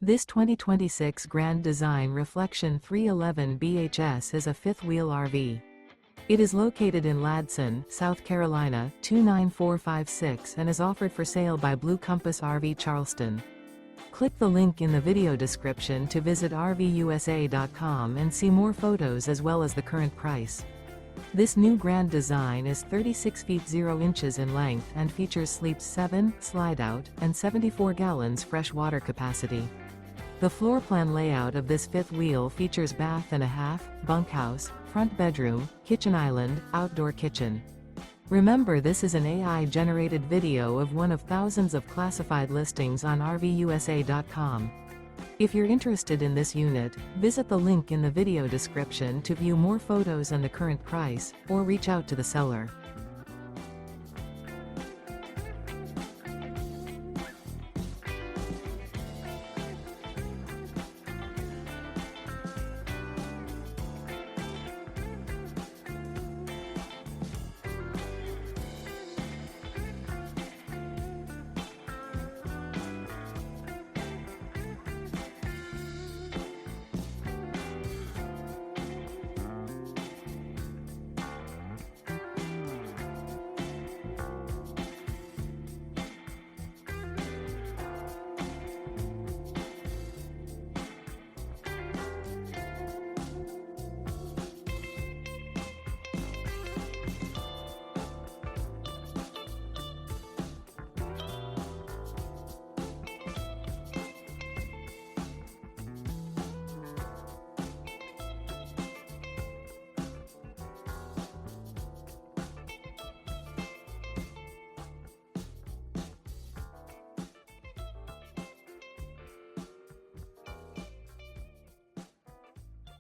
This 2026 Grand Design Reflection 311 BHS is a fifth-wheel RV. It is located in Ladson, South Carolina, 29456 and is offered for sale by Blue Compass RV Charleston. Click the link in the video description to visit RVUSA.com and see more photos as well as the current price. This new Grand Design is 36 feet 0 inches in length and features sleeps 7, Slideout, and 74 gallons fresh water capacity. The floor plan layout of this fifth wheel features bath and a half, bunkhouse, front bedroom, kitchen island, outdoor kitchen. Remember, this is an AI-generated video of one of thousands of classified listings on RVUSA.com. If you're interested in this unit, visit the link in the video description to view more photos and the current price, or reach out to the seller.